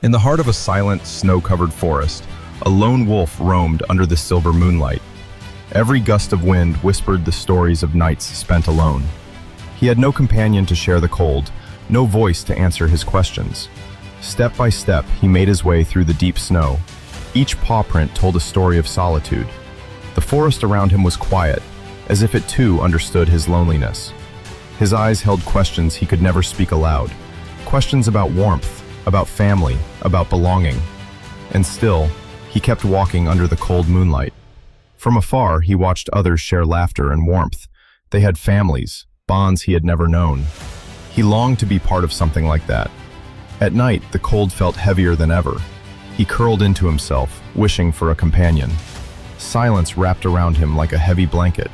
In the heart of a silent, snow-covered forest, a lone wolf roamed under the silver moonlight. Every gust of wind whispered the stories of nights spent alone. He had no companion to share the cold, no voice to answer his questions. Step by step, he made his way through the deep snow. Each paw print told a story of solitude. The forest around him was quiet, as if it too understood his loneliness. His eyes held questions he could never speak aloud, questions about warmth, about family, about belonging. And still, he kept walking under the cold moonlight. From afar, he watched others share laughter and warmth. They had families, bonds he had never known. He longed to be part of something like that. At night, the cold felt heavier than ever. He curled into himself, wishing for a companion. Silence wrapped around him like a heavy blanket.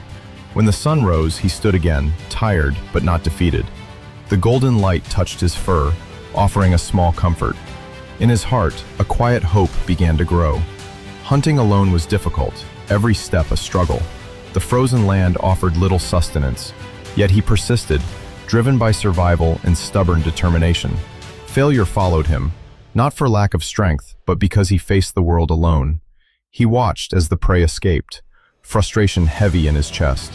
When the sun rose, he stood again, tired but not defeated. The golden light touched his fur, offering a small comfort. In his heart, a quiet hope began to grow. Hunting alone was difficult, every step a struggle. The frozen land offered little sustenance, yet he persisted, driven by survival and stubborn determination. Failure followed him, not for lack of strength, but because he faced the world alone. He watched as the prey escaped, frustration heavy in his chest.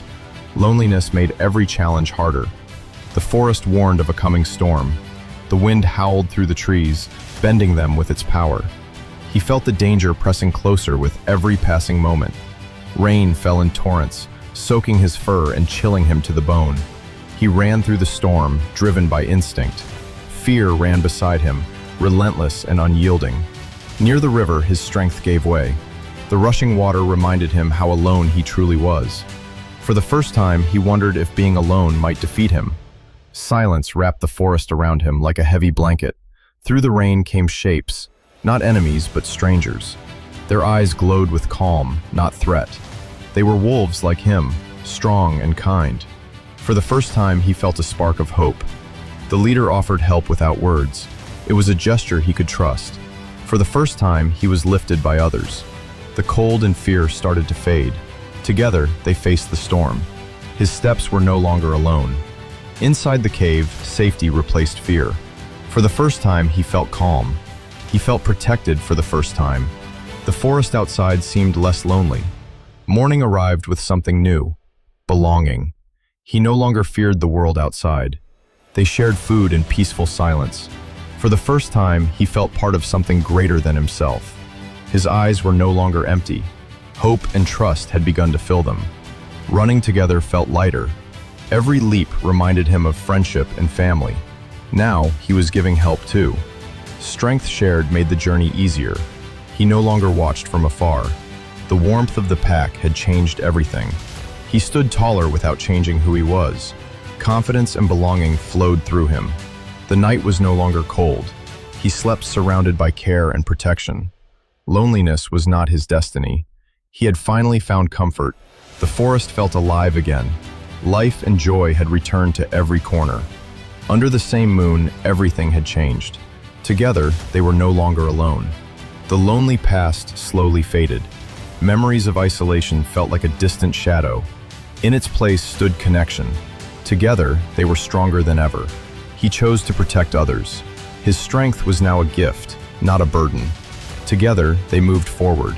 Loneliness made every challenge harder. The forest warned of a coming storm. The wind howled through the trees, bending them with its power. He felt the danger pressing closer with every passing moment. Rain fell in torrents, soaking his fur and chilling him to the bone. He ran through the storm, driven by instinct. Fear ran beside him, relentless and unyielding. Near the river, his strength gave way. The rushing water reminded him how alone he truly was. For the first time, he wondered if being alone might defeat him. Silence wrapped the forest around him like a heavy blanket. Through the rain came shapes, not enemies but strangers. Their eyes glowed with calm, not threat. They were wolves like him, strong and kind. For the first time, he felt a spark of hope. The leader offered help without words. It was a gesture he could trust. For the first time, he was lifted by others. The cold and fear started to fade. Together, they faced the storm. His steps were no longer alone. Inside the cave, safety replaced fear. For the first time, he felt calm. He felt protected for the first time. The forest outside seemed less lonely. Morning arrived with something new, belonging. He no longer feared the world outside. They shared food in peaceful silence. For the first time, he felt part of something greater than himself. His eyes were no longer empty. Hope and trust had begun to fill them. Running together felt lighter. Every leap reminded him of friendship and family. Now, he was giving help too. Strength shared made the journey easier. He no longer watched from afar. The warmth of the pack had changed everything. He stood taller without changing who he was. Confidence and belonging flowed through him. The night was no longer cold. He slept surrounded by care and protection. Loneliness was not his destiny. He had finally found comfort. The forest felt alive again. Life and joy had returned to every corner. Under the same moon, everything had changed. Together, they were no longer alone. The lonely past slowly faded. Memories of isolation felt like a distant shadow. In its place stood connection. Together, they were stronger than ever. He chose to protect others. His strength was now a gift, not a burden. Together, they moved forward.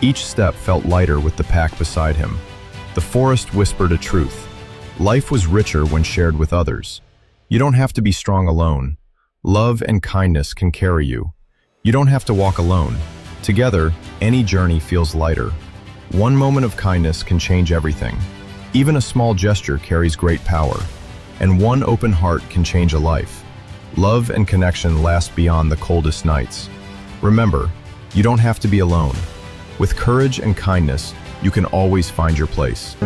Each step felt lighter with the pack beside him. The forest whispered a truth. Life was richer when shared with others. You don't have to be strong alone. Love and kindness can carry you. You don't have to walk alone. Together, any journey feels lighter. One moment of kindness can change everything. Even a small gesture carries great power. And one open heart can change a life. Love and connection last beyond the coldest nights. Remember, you don't have to be alone. With courage and kindness, you can always find your place.